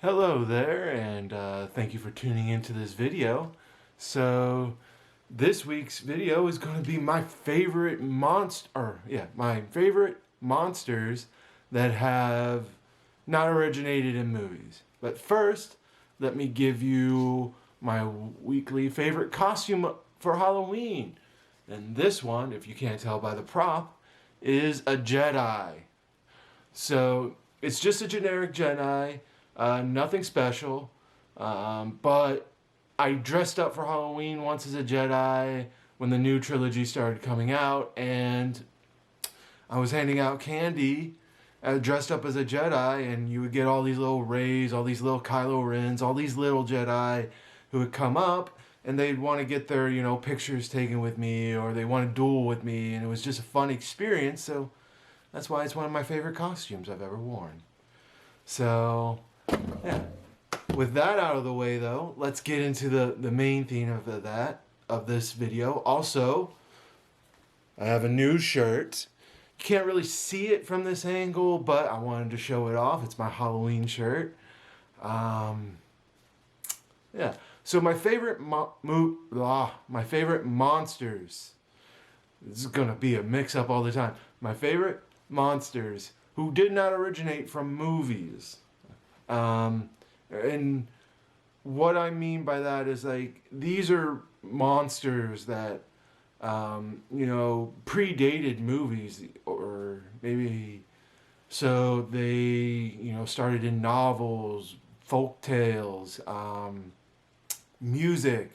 Hello there, and thank you for tuning into this video. So, this week's video is going to be my favorite my favorite monsters that have not originated in movies. But first, let me give you my weekly favorite costume for Halloween. And this one, if you can't tell by the prop, is a Jedi. So, it's just a generic Jedi. Nothing special, but I dressed up for Halloween once as a Jedi when the new trilogy started coming out, and I was handing out candy dressed up as a Jedi, and you would get all these little Reys, all these little Kylo Rens, all these little Jedi who would come up, and they'd want to get their, pictures taken with me, or they want to duel with me, and it was just a fun experience, so that's why it's one of my favorite costumes I've ever worn. So, yeah. With that out of the way, though, let's get into the main theme of this video. Also, I have a new shirt. You can't really see it from this angle, but I wanted to show it off. It's my Halloween shirt. Yeah. So my favorite my favorite monsters. This is gonna be a mix-up all the time. My favorite monsters who did not originate from movies. And what I mean by that is, like, these are monsters that, predated movies, or maybe, so they, started in novels, folk tales, music,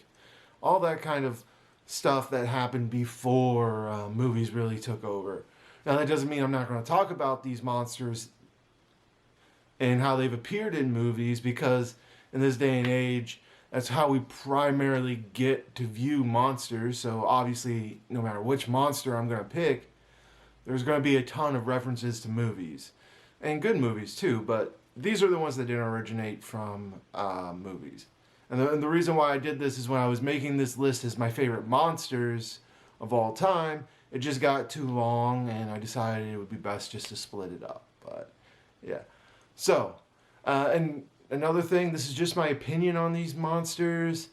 all that kind of stuff that happened before movies really took over. Now, that doesn't mean I'm not going to talk about these monsters and how they've appeared in movies, because in this day and age, that's how we primarily get to view monsters. So obviously, no matter which monster I'm going to pick, there's going to be a ton of references to movies. And good movies too, but these are the ones that didn't originate from movies. And the reason why I did this is when I was making this list as my favorite monsters of all time, it just got too long, and I decided it would be best just to split it up. But yeah. So, and another thing, this is just my opinion on these monsters.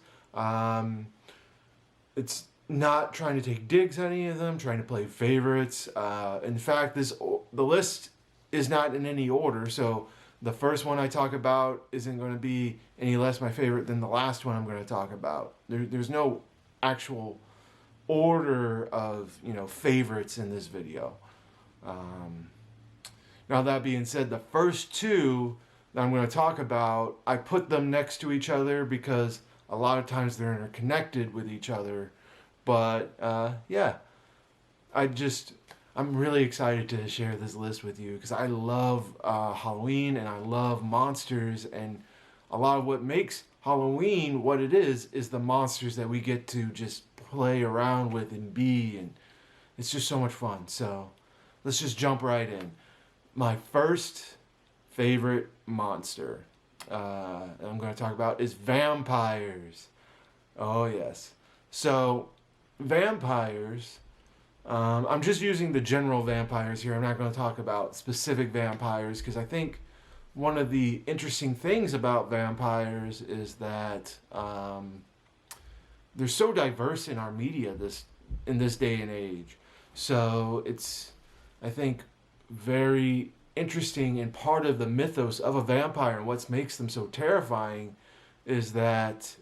It's not trying to take digs at any of them, trying to play favorites. In fact, the list is not in any order, so the first one I talk about isn't going to be any less my favorite than the last one I'm going to talk about. There's no actual order of, favorites in this video. Now, that being said, the first two that I'm going to talk about, I put them next to each other because a lot of times they're interconnected with each other. But, yeah, I'm really excited to share this list with you because I love Halloween, and I love monsters, and a lot of what makes Halloween what it is the monsters that we get to just play around with and be, and it's just so much fun. So let's just jump right in. My first favorite monster that I'm going to talk about is vampires. Oh, yes. So, vampires, I'm just using the general vampires here. I'm not going to talk about specific vampires, because I think one of the interesting things about vampires is that they're so diverse in our media in this day and age. So it's, I think, very interesting, and part of the mythos of a vampire and what makes them so terrifying is that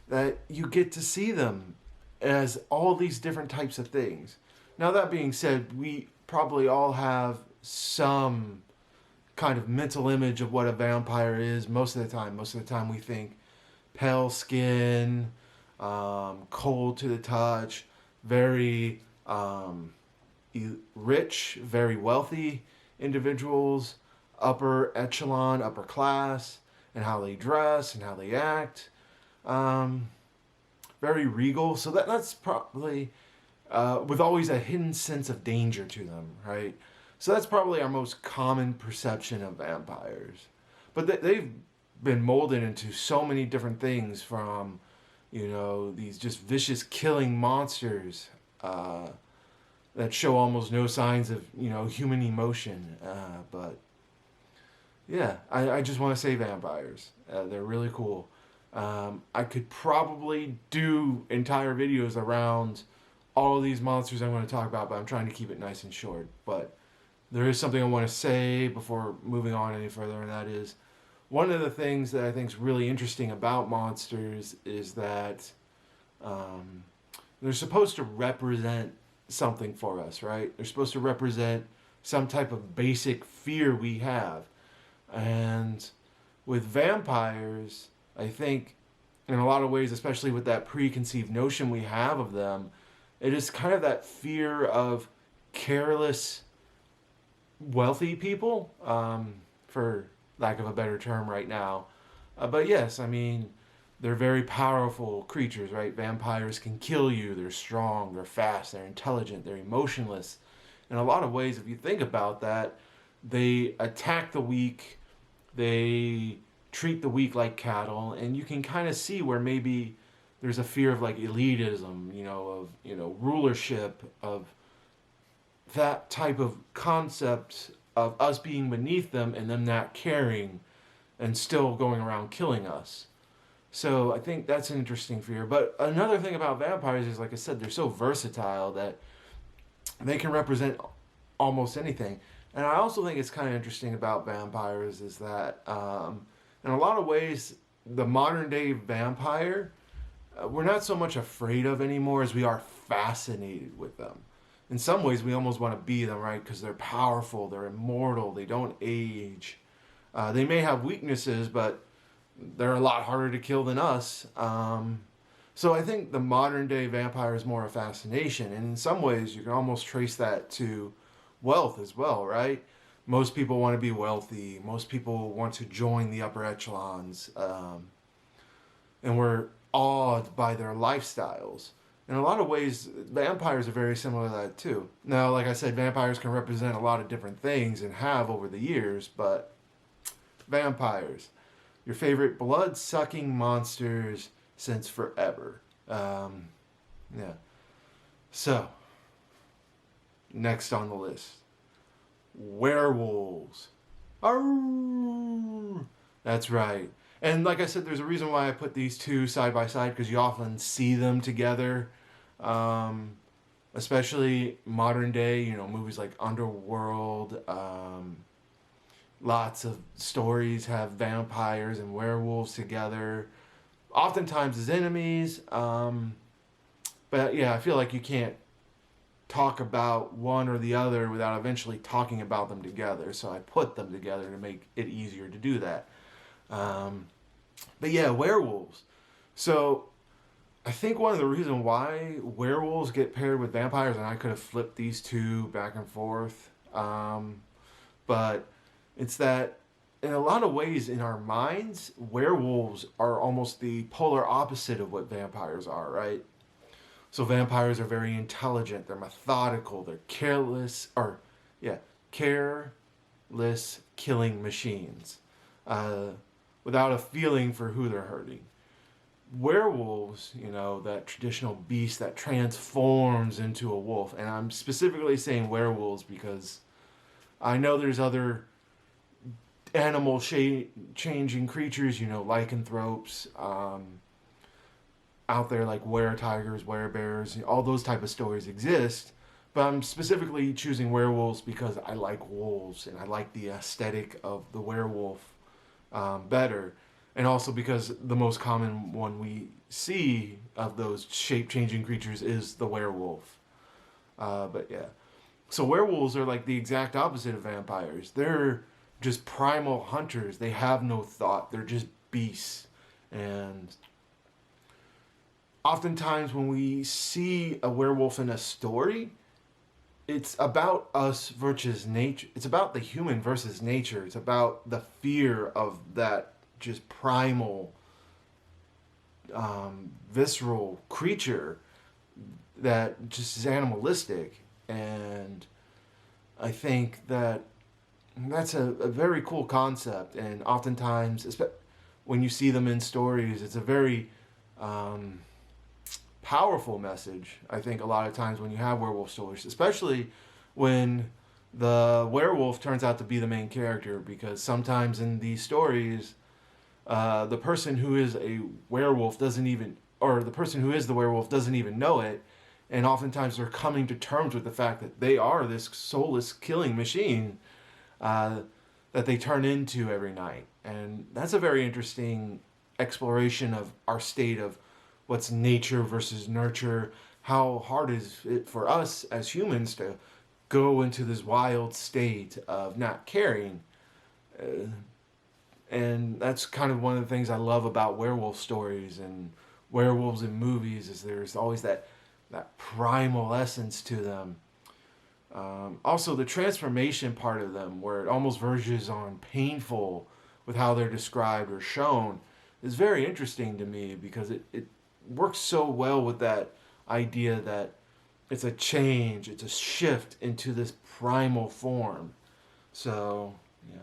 that you get to see them as all these different types of things. Now, that being said, we probably all have some kind of mental image of what a vampire is most of the time. Most of the time we think pale skin, cold to the touch, very rich, very wealthy individuals, upper echelon, upper class, and how they dress and how they act. Very regal. So that's probably with always a hidden sense of danger to them, right? So that's probably our most common perception of vampires. But they've been molded into so many different things, from, these just vicious killing monsters that show almost no signs of, human emotion. But Yeah, I just want to say vampires. They're really cool. I could probably do entire videos around all of these monsters I'm going to talk about, but I'm trying to keep it nice and short. But there is something I want to say before moving on any further, and that is one of the things that I think is really interesting about monsters is that um, they're supposed to represent something for us, right? They're supposed to represent some type of basic fear we have. And with vampires, I think in a lot of ways, especially with that preconceived notion we have of them, it is kind of that fear of careless, wealthy people, for lack of a better term right now. But yes, I mean, they're very powerful creatures, right? Vampires can kill you. They're strong, they're fast, they're intelligent, they're emotionless. In a lot of ways, if you think about that, they attack the weak, they treat the weak like cattle, and you can kind of see where maybe there's a fear of like elitism, of rulership, of that type of concept of us being beneath them and them not caring and still going around killing us. So I think that's an interesting fear. But another thing about vampires is, like I said, they're so versatile that they can represent almost anything. And I also think it's kind of interesting about vampires is that, in a lot of ways, the modern day vampire, we're not so much afraid of anymore as we are fascinated with them. In some ways, we almost want to be them, right? Because they're powerful, they're immortal, they don't age. They may have weaknesses, but they're a lot harder to kill than us. So I think the modern day vampire is more a fascination. And in some ways, you can almost trace that to wealth as well, right? Most people want to be wealthy. Most people want to join the upper echelons. And we're awed by their lifestyles. In a lot of ways, vampires are very similar to that too. Now, like I said, vampires can represent a lot of different things and have over the years, but vampires, your favorite blood-sucking monsters since forever. Yeah. So, next on the list, werewolves. Arrgh! That's right. And like I said, there's a reason why I put these two side by side, because you often see them together, especially modern day, movies like Underworld. Lots of stories have vampires and werewolves together, oftentimes as enemies. But yeah, I feel like you can't talk about one or the other without eventually talking about them together. So I put them together to make it easier to do that. But yeah, werewolves. So I think one of the reasons why werewolves get paired with vampires, and I could have flipped these two back and forth, but it's that in a lot of ways in our minds, werewolves are almost the polar opposite of what vampires are, right? So vampires are very intelligent, they're methodical, they're careless killing machines. Without a feeling for who they're hurting. Werewolves, that traditional beast that transforms into a wolf. And I'm specifically saying werewolves because I know there's other animal changing creatures, lycanthropes, out there like were-tigers, were-bears, all those type of stories exist. But I'm specifically choosing werewolves because I like wolves and I like the aesthetic of the werewolf better, and also because the most common one we see of those shape-changing creatures is the werewolf. But yeah, so werewolves are like the exact opposite of vampires. They're just primal hunters. They have no thought. They're just beasts. And oftentimes when we see a werewolf in a story, it's about us versus nature. It's about the human versus nature. It's about the fear of that just primal, visceral creature that just is animalistic. And I think that that's a very cool concept. And oftentimes, when you see them in stories, it's a very powerful message. I think a lot of times when you have werewolf stories, especially when the werewolf turns out to be the main character, because sometimes in these stories, the person who is a werewolf doesn't even, or the person who is the werewolf doesn't even know it, and oftentimes they're coming to terms with the fact that they are this soulless killing machine uh, that they turn into every night. And that's a very interesting exploration of our state of what's nature versus nurture. How hard is it for us as humans to go into this wild state of not caring? Uh, and that's kind of one of the things I love about werewolf stories and werewolves in movies, is there's always that primal essence to them. Also, the transformation part of them, where it almost verges on painful with how they're described or shown, is very interesting to me, because it works so well with that idea that it's a change, it's a shift into this primal form. So, yeah,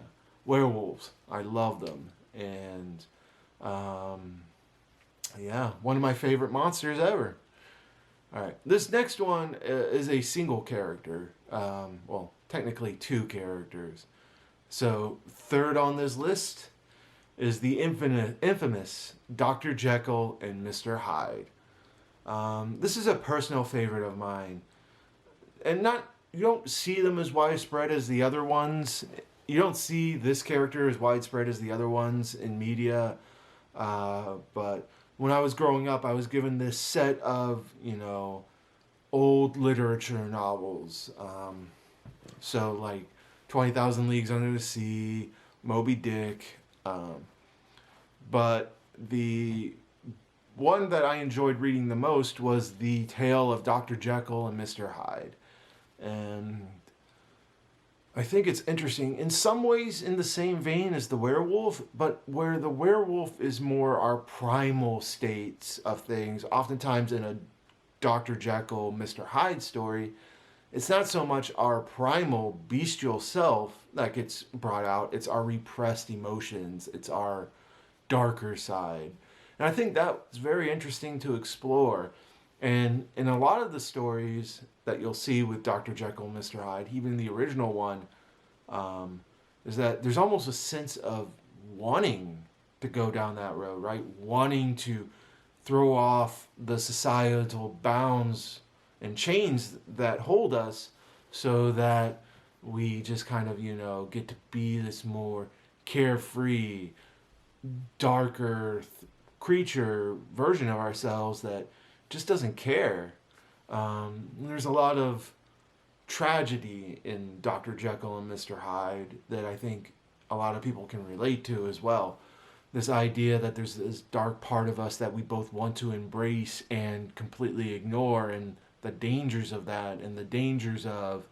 werewolves, I love them. And, yeah, one of my favorite monsters ever. All right, this next one is a single character. Well, technically two characters. So, third on this list is the infamous Dr. Jekyll and Mr. Hyde. This is a personal favorite of mine, and not you don't see them as widespread as the other ones. You don't see this character as widespread as the other ones in media, but when I was growing up, I was given this set of, old literature novels. So, like 20,000 Leagues Under the Sea, Moby Dick. But the one that I enjoyed reading the most was The Tale of Dr. Jekyll and Mr. Hyde. And I think it's interesting, in some ways in the same vein as the werewolf, but where the werewolf is more our primal states of things. Oftentimes in a Dr. Jekyll, Mr. Hyde story, it's not so much our primal bestial self that gets brought out, it's our repressed emotions, it's our darker side. And I think that's very interesting to explore. And in a lot of the stories that you'll see with Dr. Jekyll and Mr. Hyde, even the original one, is that there's almost a sense of wanting to go down that road, right? Wanting to throw off the societal bounds and chains that hold us, so that we just kind of, get to be this more carefree, darker creature version of ourselves that just doesn't care. There's a lot of tragedy in Dr. Jekyll and Mr. Hyde that I think a lot of people can relate to as well. This idea that there's this dark part of us that we both want to embrace and completely ignore, and the dangers of that, and the dangers of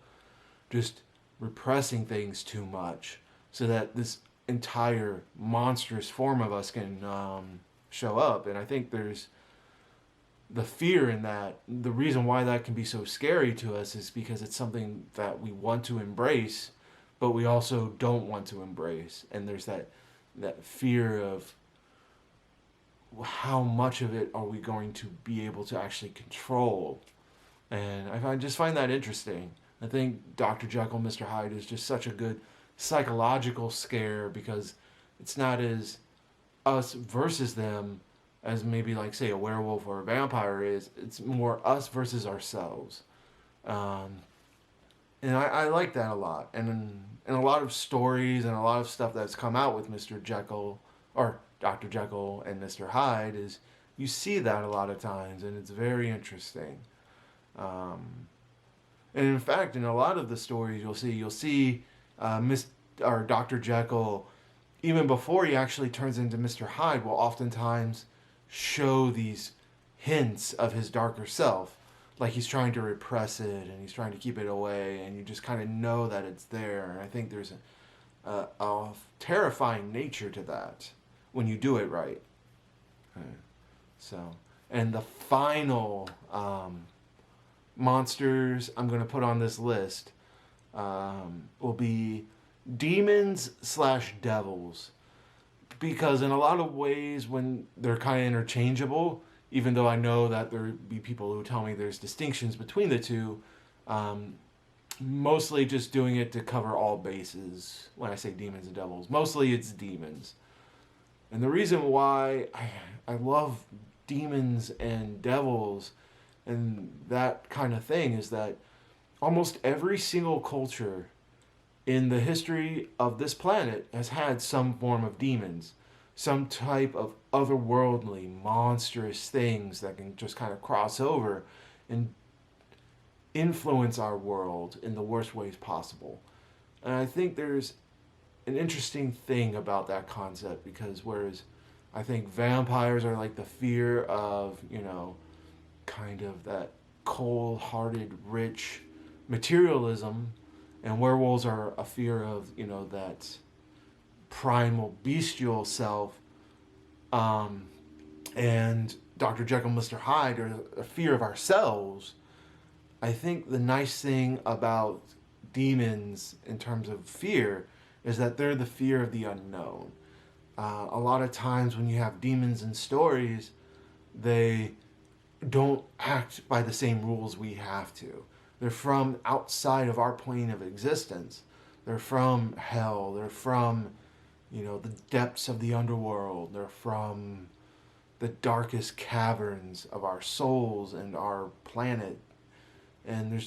just repressing things too much, so that this entire monstrous form of us can show up. And I think there's the fear in that. The reason why that can be so scary to us is because it's something that we want to embrace, but we also don't want to embrace. And there's that fear of how much of it are we going to be able to actually control. And I just find that interesting. I think Dr. Jekyll, Mr. Hyde is just such a good psychological scare, because it's not as us versus them as maybe, like, say, a werewolf or a vampire is. It's more us versus ourselves. And I like that a lot. And in a lot of stories and a lot of stuff that's come out with Mr. Jekyll, or Dr. Jekyll and Mr. Hyde, is you see that a lot of times, and it's very interesting. And in fact, in a lot of the stories you'll see Dr. Jekyll, even before he actually turns into Mr. Hyde, will oftentimes show these hints of his darker self. Like he's trying to repress it, and he's trying to keep it away, and you just kind of know that it's there. And I think there's a terrifying nature to that when you do it right. Okay. So, and the final monsters I'm going to put on this list will be demons/devils, because in a lot of ways, when they're kind of interchangeable, even though I know that there be people who tell me there's distinctions between the two, mostly just doing it to cover all bases when I say demons and devils. Mostly it's demons. And the reason why I love demons and devils and that kind of thing is that almost every single culture in the history of this planet has had some form of demons, some type of otherworldly, monstrous things that can just kind of cross over and influence our world in the worst ways possible. And I think there's an interesting thing about that concept because whereas I think vampires are like the fear of, kind of that cold hearted, rich materialism, and werewolves are a fear of, that primal, bestial self, and Dr. Jekyll, Mr. Hyde are a fear of ourselves. I think the nice thing about demons in terms of fear is that they're the fear of the unknown. A lot of times when you have demons in stories, they don't act by the same rules we have to. They're from outside of our plane of existence. They're from hell. They're from, the depths of the underworld. They're from the darkest caverns of our souls and our planet. And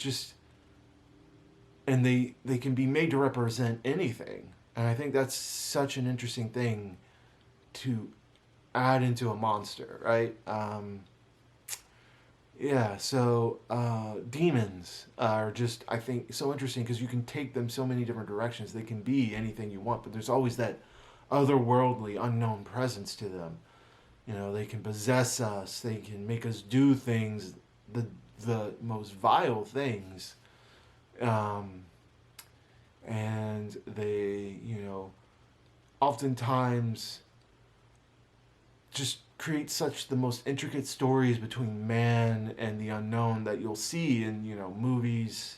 they can be made to represent anything. And I think that's such an interesting thing to add into a monster, right? Demons are just, I think, so interesting because you can take them so many different directions. They can be anything you want, but there's always that otherworldly, unknown presence to them. They can possess us. They can make us do things, the most vile things. And they, oftentimes just create such the most intricate stories between man and the unknown that you'll see in, movies,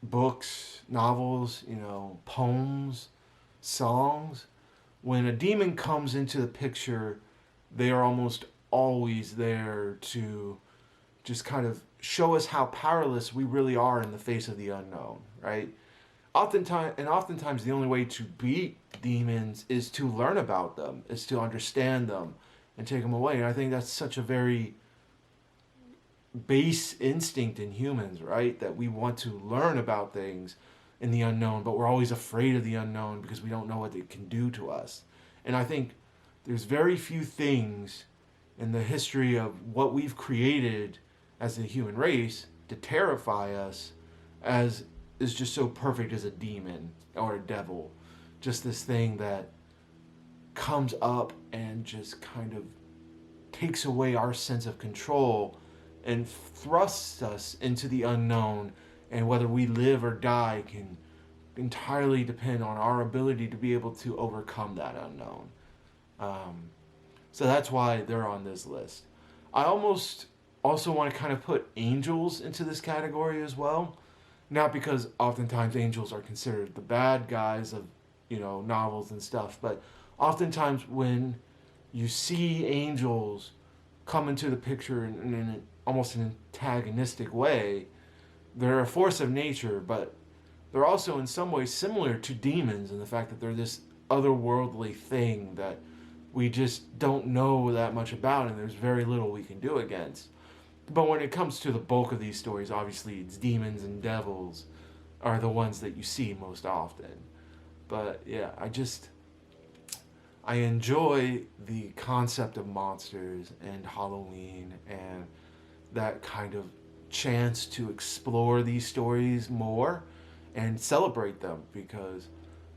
books, novels, poems, songs. When a demon comes into the picture, they are almost always there to just kind of show us how powerless we really are in the face of the unknown, right? Oftentimes the only way to beat demons is to learn about them, is to understand them and take them away. And I think that's such a very base instinct in humans, right? That we want to learn about things in the unknown, but we're always afraid of the unknown because we don't know what it can do to us. And I think there's very few things in the history of what we've created as the human race to terrify us as is just so perfect as a demon or a devil. Just this thing that comes up and just kind of takes away our sense of control and thrusts us into the unknown, and whether we live or die can entirely depend on our ability to be able to overcome that unknown. So that's why they're on this list. I almost also want to kind of put angels into this category as well. Not because oftentimes angels are considered the bad guys of, novels and stuff, but oftentimes when you see angels come into the picture in almost an antagonistic way, they're a force of nature, but they're also in some ways similar to demons in the fact that they're this otherworldly thing that we just don't know that much about, and there's very little we can do against. But when it comes to the bulk of these stories, obviously it's demons and devils are the ones that you see most often. But yeah, I enjoy the concept of monsters and Halloween and that kind of chance to explore these stories more and celebrate them, because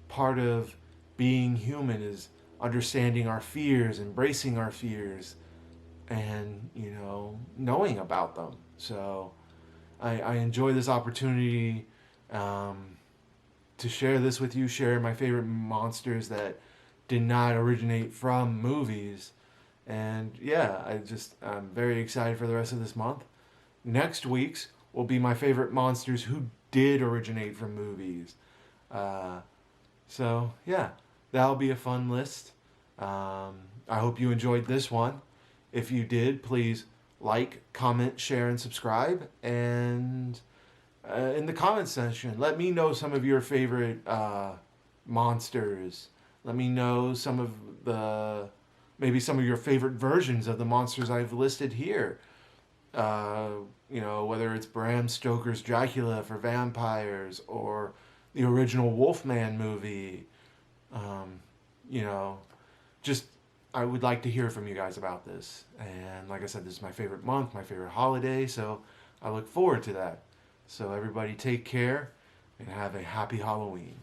part of being human is understanding our fears, embracing our fears, and knowing about them. So I enjoy this opportunity to share this with you, share my favorite monsters that did not originate from movies. And yeah, I'm very excited for the rest of this month. Next week's will be my favorite monsters who did originate from movies. So yeah, that'll be a fun list. I hope you enjoyed this one. If you did, please like, comment, share, and subscribe. And in the comment section. Let me know some of your favorite monsters. Let me know some of the maybe some of your favorite versions of the monsters I've listed here. Uh, whether it's Bram Stoker's Dracula for vampires or the original Wolfman movie. Um, you know, just I would like to hear from you guys about this. And like I said, this is my favorite month, my favorite holiday, so I look forward to that. So everybody take care and have a happy Halloween.